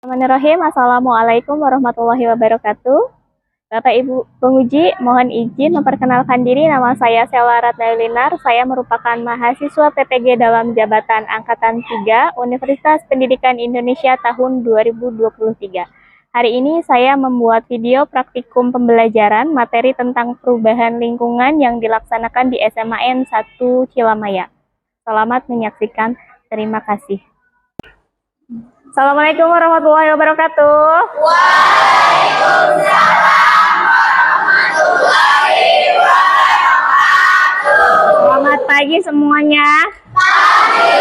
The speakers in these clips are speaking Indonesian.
Bismillahirrahmanirrahim. Assalamualaikum warahmatullahi wabarakatuh. Bapak Ibu penguji, mohon izin memperkenalkan diri. Nama saya Sela Ratnalinar. Saya merupakan mahasiswa PPG dalam jabatan Angkatan 3 Universitas Pendidikan Indonesia tahun 2023. Hari ini saya membuat video praktikum pembelajaran materi tentang perubahan lingkungan yang dilaksanakan di SMAN 1 Cilamaya. Selamat menyaksikan. Terima kasih. Assalamualaikum warahmatullahi wabarakatuh. Waalaikumsalam warahmatullahi wabarakatuh. Selamat pagi semuanya. Pagi.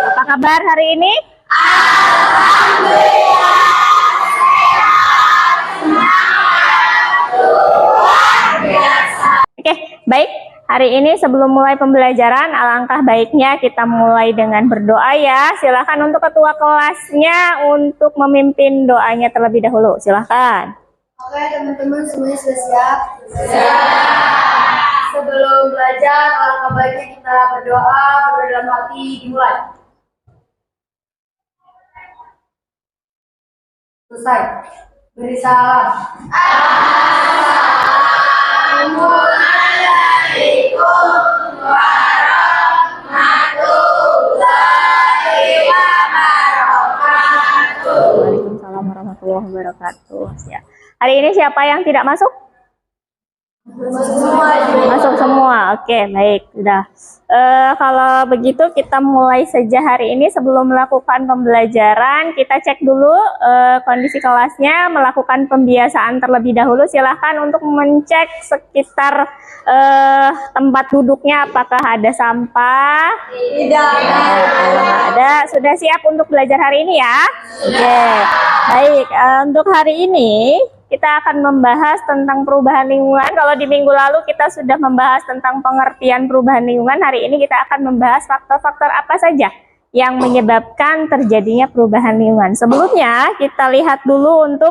Apa kabar hari ini? Alhamdulillah sehat, semangat, luar biasa. Oke, baik. Hari ini sebelum mulai pembelajaran, alangkah baiknya kita mulai dengan berdoa ya. Silakan untuk ketua kelasnya untuk memimpin doanya terlebih dahulu. Silakan. Oke teman-teman, semuanya sudah siap? Siap. Sebelum belajar, alangkah baiknya kita berdoa dalam hati. Dimulai. Selesai. Beri salam. Assalamualaikum warahmatullahi wabarakatuh. Waalaikumsalam warahmatullahi wabarakatuh. Ya. Hari ini siapa yang tidak masuk? Masuk semua. Oke, baik. Sudah. Kalau begitu kita mulai saja hari ini. Sebelum melakukan pembelajaran, kita cek dulu kondisi kelasnya, melakukan pembiasaan terlebih dahulu. Silahkan untuk mencek sekitar tempat duduknya, apakah ada sampah? Tidak Ada. Sudah siap untuk belajar hari ini ya? Oke. Baik, untuk hari ini kita akan membahas tentang perubahan lingkungan. Kalau di minggu lalu kita sudah membahas tentang pengertian perubahan lingkungan, hari ini kita akan membahas faktor-faktor apa saja yang menyebabkan terjadinya perubahan lingkungan. Sebelumnya kita lihat dulu untuk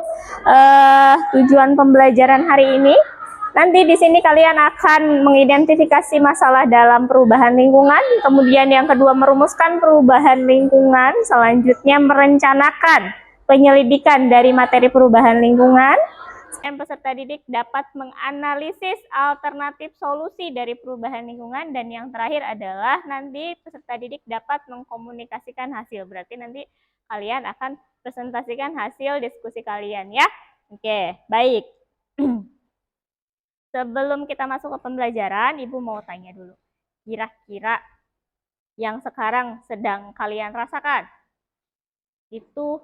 tujuan pembelajaran hari ini. Nanti di sini kalian akan mengidentifikasi masalah dalam perubahan lingkungan, kemudian yang kedua merumuskan perubahan lingkungan, selanjutnya merencanakan penyelidikan dari materi perubahan lingkungan, dan peserta didik dapat menganalisis alternatif solusi dari perubahan lingkungan, dan yang terakhir adalah nanti peserta didik dapat mengkomunikasikan hasil. Berarti nanti kalian akan presentasikan hasil diskusi kalian ya. Oke, baik. Sebelum kita masuk ke pembelajaran, Ibu mau tanya dulu. Kira-kira yang sekarang sedang kalian rasakan itu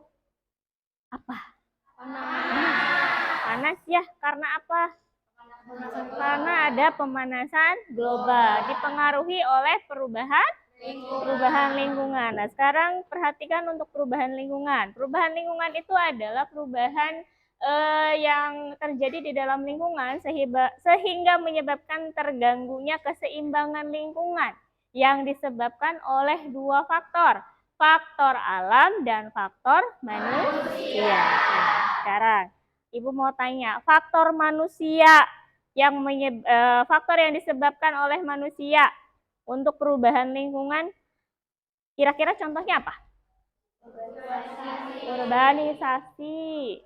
apa? Panas ya, karena apa? Karena ada pemanasan global, dipengaruhi oleh perubahan lingkungan. Nah, sekarang perhatikan untuk perubahan lingkungan. Perubahan lingkungan itu adalah perubahan yang terjadi di dalam lingkungan sehingga menyebabkan terganggunya keseimbangan lingkungan yang disebabkan oleh dua faktor. Faktor alam dan faktor manusia. Nah, sekarang Ibu mau tanya, faktor manusia faktor yang disebabkan oleh manusia untuk perubahan lingkungan, kira-kira contohnya apa? Urbanisasi.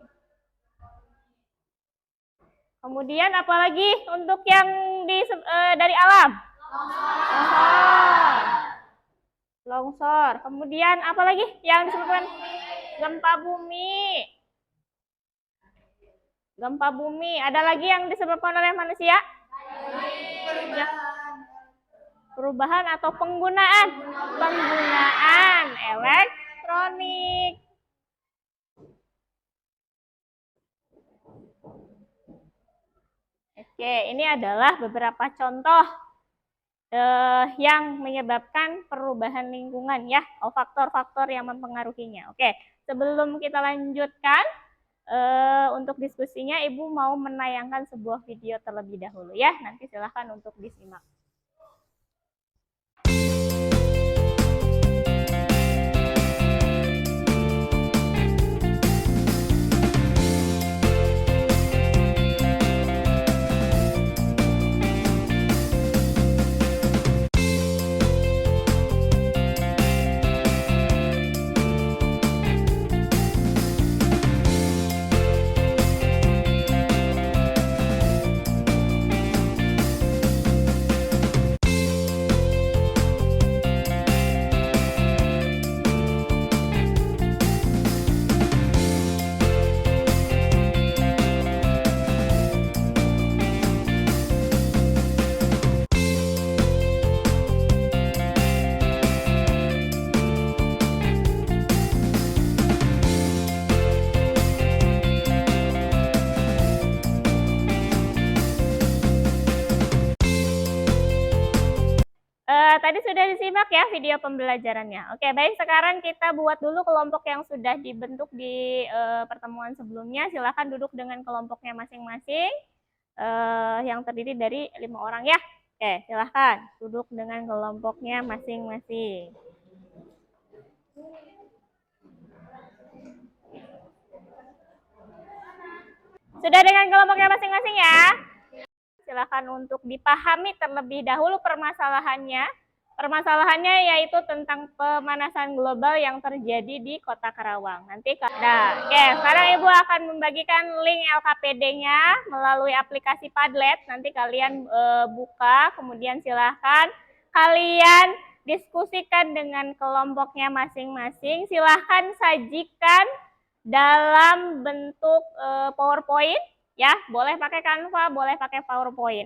Kemudian apalagi untuk yang dari alam? Longsor. Kemudian apa lagi yang disebutkan? Gempa bumi. Gempa bumi. Ada lagi yang disebabkan oleh manusia? Ya. Perubahan atau penggunaan? Penggunaan elektronik. Oke, ini adalah beberapa contoh yang menyebabkan perubahan lingkungan ya, faktor-faktor yang mempengaruhinya. Oke, sebelum kita lanjutkan untuk diskusinya, Ibu mau menayangkan sebuah video terlebih dahulu ya. Nanti silahkan untuk disimak. sudah disimak ya video pembelajarannya. Oke, baik, sekarang kita buat dulu kelompok yang sudah dibentuk di pertemuan sebelumnya. Silakan duduk dengan kelompoknya masing-masing yang terdiri dari 5 orang ya. Oke, silahkan duduk dengan kelompoknya masing-masing. Sudah dengan kelompoknya masing-masing ya? Silakan untuk dipahami terlebih dahulu permasalahannya. Permasalahannya yaitu tentang pemanasan global yang terjadi di Kota Karawang. Nanti nah, oke, sekarang Ibu akan membagikan link LKPD-nya melalui aplikasi Padlet. Nanti kalian buka, kemudian silahkan kalian diskusikan dengan kelompoknya masing-masing. Silahkan sajikan dalam bentuk PowerPoint. Ya, boleh pakai Canva, boleh pakai PowerPoint.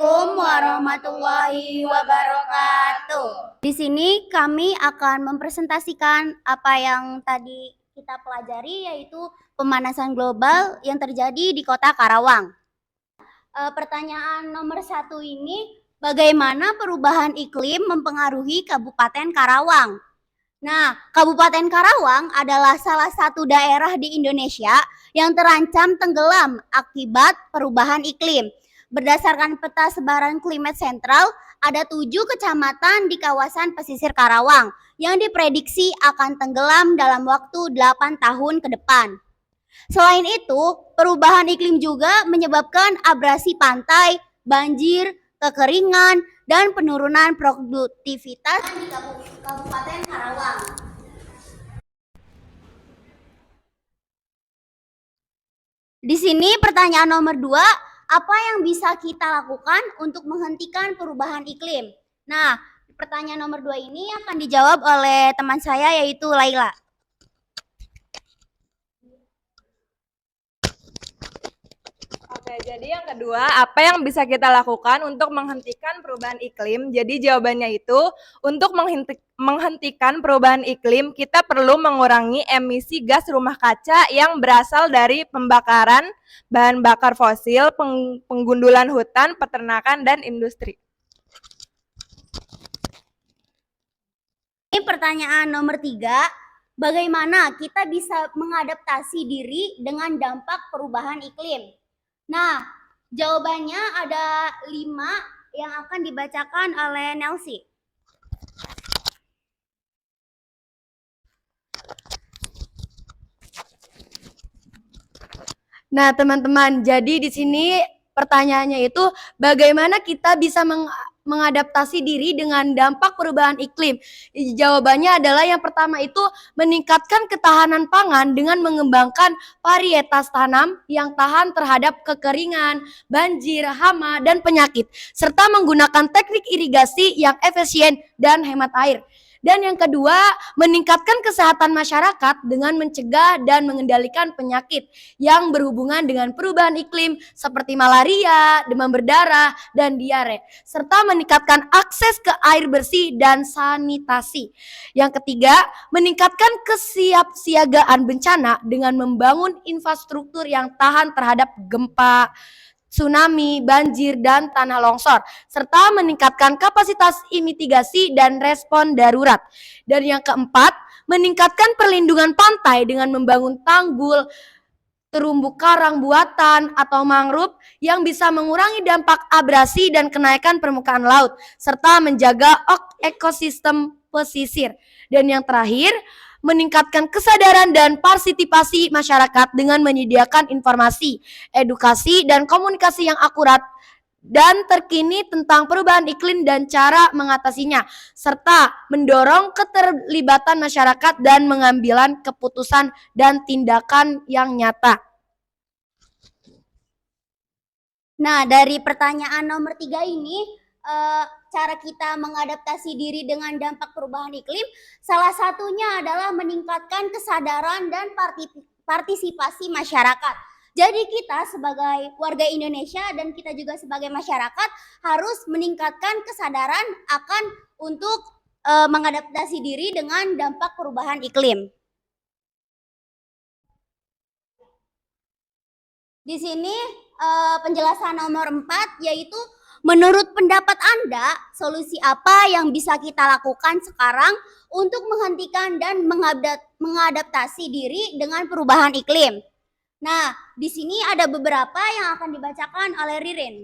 Assalamualaikum warahmatullahi wabarakatuh. Di sini kami akan mempresentasikan apa yang tadi kita pelajari, yaitu pemanasan global yang terjadi di Kota Karawang. Pertanyaan nomor 1 ini, bagaimana perubahan iklim mempengaruhi Kabupaten Karawang? Nah, Kabupaten Karawang adalah salah satu daerah di Indonesia yang terancam tenggelam akibat perubahan iklim. Berdasarkan peta sebaran Climate Central, ada 7 kecamatan di kawasan pesisir Karawang yang diprediksi akan tenggelam dalam waktu 8 tahun ke depan. Selain itu, perubahan iklim juga menyebabkan abrasi pantai, banjir, kekeringan, dan penurunan produktivitas di Kabupaten Karawang. Di sini pertanyaan nomor 2, apa yang bisa kita lakukan untuk menghentikan perubahan iklim? Nah, pertanyaan nomor 2 ini akan dijawab oleh teman saya, yaitu Laila. Oke, jadi yang kedua, apa yang bisa kita lakukan untuk menghentikan perubahan iklim? Jadi jawabannya itu, untuk menghentikan perubahan iklim, kita perlu mengurangi emisi gas rumah kaca yang berasal dari pembakaran bahan bakar fosil, penggundulan hutan, peternakan, dan industri. Ini pertanyaan nomor 3, bagaimana kita bisa mengadaptasi diri dengan dampak perubahan iklim? Nah, jawabannya ada 5 yang akan dibacakan oleh Nelsi. Nah, teman-teman, jadi di sini pertanyaannya itu bagaimana kita bisa mengadaptasi diri dengan dampak perubahan iklim? Jawabannya adalah yang pertama itu meningkatkan ketahanan pangan dengan mengembangkan varietas tanam yang tahan terhadap kekeringan, banjir, hama, dan penyakit, serta menggunakan teknik irigasi yang efisien dan hemat air. Dan yang kedua, meningkatkan kesehatan masyarakat dengan mencegah dan mengendalikan penyakit yang berhubungan dengan perubahan iklim seperti malaria, demam berdarah, dan diare, serta meningkatkan akses ke air bersih dan sanitasi. Yang ketiga, meningkatkan kesiapsiagaan bencana dengan membangun infrastruktur yang tahan terhadap gempa, tsunami, banjir, dan tanah longsor, serta meningkatkan kapasitas mitigasi dan respon darurat. Dan yang keempat, meningkatkan perlindungan pantai dengan membangun tanggul, terumbu karang buatan, atau mangrove yang bisa mengurangi dampak abrasi dan kenaikan permukaan laut, serta menjaga ekosistem pesisir. Dan yang terakhir, meningkatkan kesadaran dan partisipasi masyarakat dengan menyediakan informasi, edukasi, dan komunikasi yang akurat dan terkini tentang perubahan iklim dan cara mengatasinya, serta mendorong keterlibatan masyarakat dan mengambilan keputusan dan tindakan yang nyata. Nah, dari pertanyaan nomor 3 ini, cara kita mengadaptasi diri dengan dampak perubahan iklim, salah satunya adalah meningkatkan kesadaran dan partisipasi masyarakat. Jadi kita sebagai warga Indonesia dan kita juga sebagai masyarakat harus meningkatkan kesadaran akan untuk mengadaptasi diri dengan dampak perubahan iklim. Di sini penjelasan nomor 4, yaitu menurut pendapat Anda, solusi apa yang bisa kita lakukan sekarang untuk menghentikan dan mengadaptasi diri dengan perubahan iklim? Nah, di sini ada beberapa yang akan dibacakan oleh Ririn.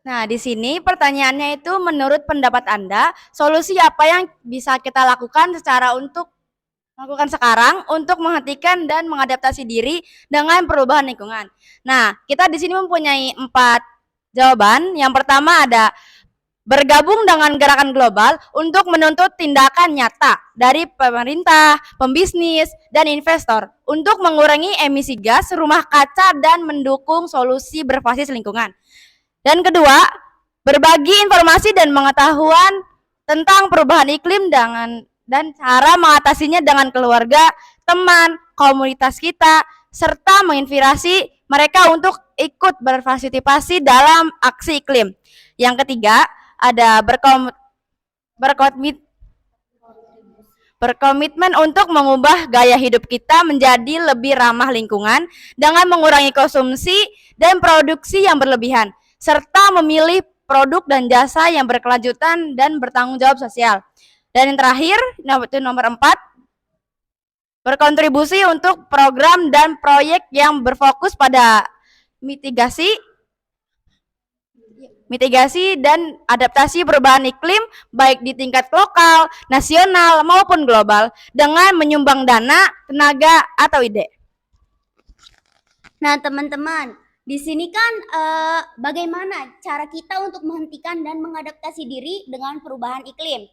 Nah, di sini pertanyaannya itu menurut pendapat Anda, solusi apa yang bisa kita lakukan sekarang untuk menghentikan dan mengadaptasi diri dengan perubahan lingkungan. Nah, kita di sini mempunyai 4 jawaban. Yang pertama ada bergabung dengan gerakan global untuk menuntut tindakan nyata dari pemerintah, pembisnis, dan investor untuk mengurangi emisi gas rumah kaca dan mendukung solusi berbasis lingkungan. Dan kedua, berbagi informasi dan pengetahuan tentang perubahan iklim dan cara mengatasinya dengan keluarga, teman, komunitas kita, serta menginspirasi mereka untuk ikut berpartisipasi dalam aksi iklim. Yang ketiga, ada berkomitmen untuk mengubah gaya hidup kita menjadi lebih ramah lingkungan dengan mengurangi konsumsi dan produksi yang berlebihan, serta memilih produk dan jasa yang berkelanjutan dan bertanggung jawab sosial. Dan yang terakhir, nomor 4, berkontribusi untuk program dan proyek yang berfokus pada mitigasi dan adaptasi perubahan iklim baik di tingkat lokal, nasional maupun global dengan menyumbang dana, tenaga atau ide. Nah, teman-teman, di sini kan bagaimana cara kita untuk menghentikan dan mengadaptasi diri dengan perubahan iklim.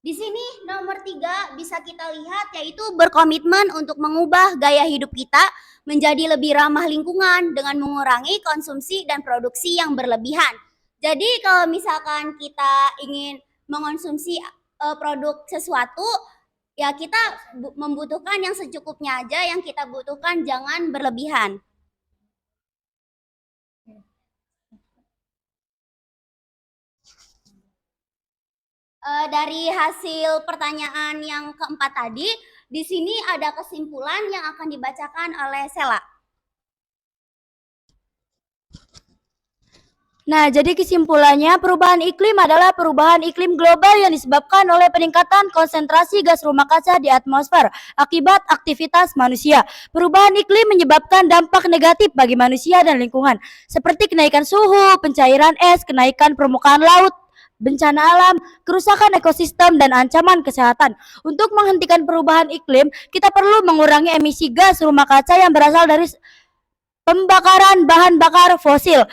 Di sini nomor 3 bisa kita lihat yaitu berkomitmen untuk mengubah gaya hidup kita menjadi lebih ramah lingkungan dengan mengurangi konsumsi dan produksi yang berlebihan. Jadi kalau misalkan kita ingin mengonsumsi produk sesuatu, ya kita membutuhkan yang secukupnya aja, yang kita butuhkan jangan berlebihan. Dari hasil pertanyaan yang keempat tadi, di sini ada kesimpulan yang akan dibacakan oleh Sela. Nah, jadi kesimpulannya perubahan iklim adalah perubahan iklim global yang disebabkan oleh peningkatan konsentrasi gas rumah kaca di atmosfer akibat aktivitas manusia. Perubahan iklim menyebabkan dampak negatif bagi manusia dan lingkungan, seperti kenaikan suhu, pencairan es, kenaikan permukaan laut, bencana alam, kerusakan ekosistem, dan ancaman kesehatan. Untuk menghentikan perubahan iklim, kita perlu mengurangi emisi gas rumah kaca yang berasal dari pembakaran bahan bakar fosil,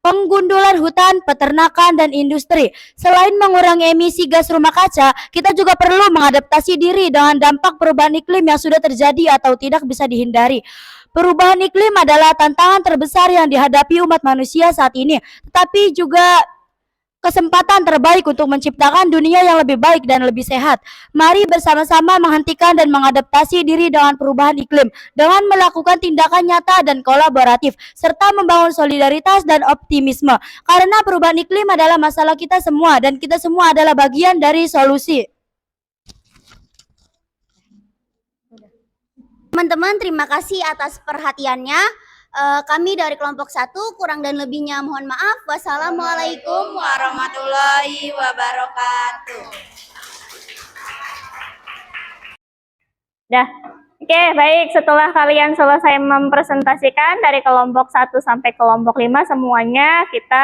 penggundulan hutan, peternakan, dan industri. Selain mengurangi emisi gas rumah kaca, kita juga perlu mengadaptasi diri dengan dampak perubahan iklim yang sudah terjadi atau tidak bisa dihindari. Perubahan iklim adalah tantangan terbesar yang dihadapi umat manusia saat ini, tetapi juga kesempatan terbaik untuk menciptakan dunia yang lebih baik dan lebih sehat. Mari bersama-sama menghentikan dan mengadaptasi diri dengan perubahan iklim dengan melakukan tindakan nyata dan kolaboratif serta membangun solidaritas dan optimisme. Karena perubahan iklim adalah masalah kita semua dan kita semua adalah bagian dari solusi. Teman-teman, terima kasih atas perhatiannya. Kami dari kelompok 1 kurang dan lebihnya mohon maaf. Wassalamualaikum warahmatullahi wabarakatuh. Dah. Oke, baik. Setelah kalian selesai mempresentasikan dari kelompok 1 sampai kelompok 5 semuanya, kita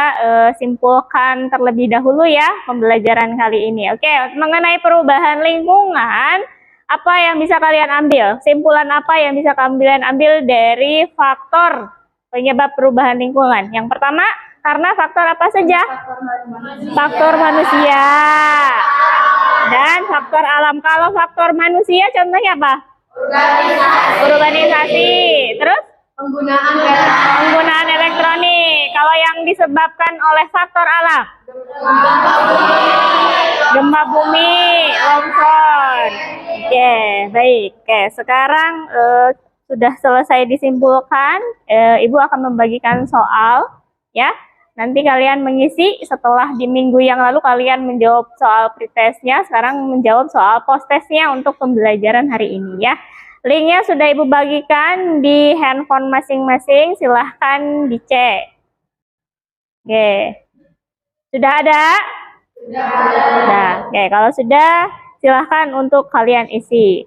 simpulkan terlebih dahulu ya pembelajaran kali ini. Oke, mengenai perubahan lingkungan, apa yang bisa kalian ambil? Simpulan apa yang bisa kalian ambil dari faktor penyebab perubahan lingkungan? Yang pertama, karena faktor apa saja? Faktor manusia. Dan faktor alam. Kalau faktor manusia contohnya apa? Urbanisasi. Terus? Penggunaan elektronik. Kalau yang disebabkan oleh faktor alam? Gempa bumi, longsor. Oke, baik. Oke, sekarang sudah selesai disimpulkan. Ibu akan membagikan soal, ya. Nanti kalian mengisi setelah di minggu yang lalu kalian menjawab soal pretestnya, sekarang menjawab soal posttestnya untuk pembelajaran hari ini, ya. Linknya sudah Ibu bagikan di handphone masing-masing, silahkan dicek. Oke, sudah ada? Sudah. Oke, kalau sudah, silahkan untuk kalian isi.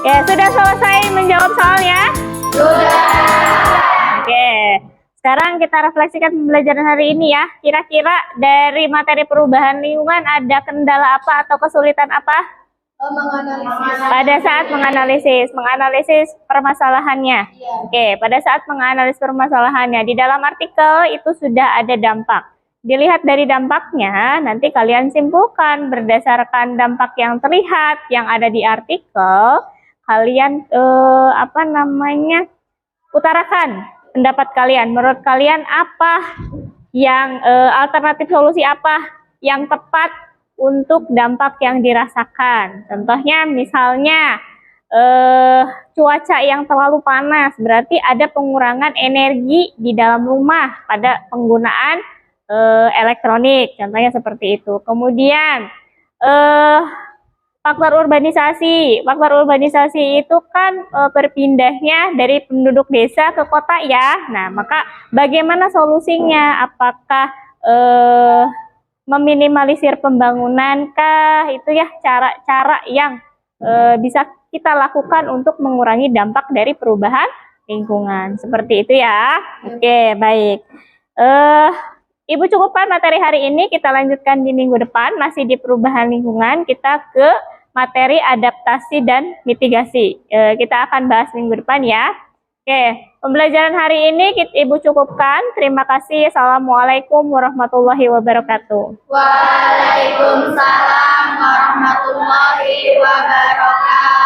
Oke, sudah selesai menjawab soalnya? Oke, sekarang kita refleksikan pembelajaran hari ini ya. Kira-kira dari materi perubahan lingkungan ada kendala apa atau kesulitan apa? Pada saat menganalisis permasalahannya. Oke, pada saat menganalisis permasalahannya, di dalam artikel itu sudah ada dampak. Dilihat dari dampaknya, nanti kalian simpulkan berdasarkan dampak yang terlihat yang ada di artikel. Kalian utarakan pendapat kalian. Menurut kalian apa yang alternatif solusi apa yang tepat untuk dampak yang dirasakan? Contohnya misalnya cuaca yang terlalu panas, berarti ada pengurangan energi di dalam rumah pada penggunaan elektronik, contohnya seperti itu. Kemudian faktor urbanisasi itu kan berpindahnya dari penduduk desa ke kota ya. Nah, maka bagaimana solusinya? Apakah meminimalisir pembangunan kah? Itu ya cara-cara yang bisa kita lakukan untuk mengurangi dampak dari perubahan lingkungan. Seperti itu ya. Oke, baik. Ibu cukupkan materi hari ini, kita lanjutkan di minggu depan, masih di perubahan lingkungan, kita ke materi adaptasi dan mitigasi. Kita akan bahas minggu depan ya. Oke, pembelajaran hari ini Ibu cukupkan. Terima kasih. Assalamualaikum warahmatullahi wabarakatuh. Waalaikumsalam warahmatullahi wabarakatuh.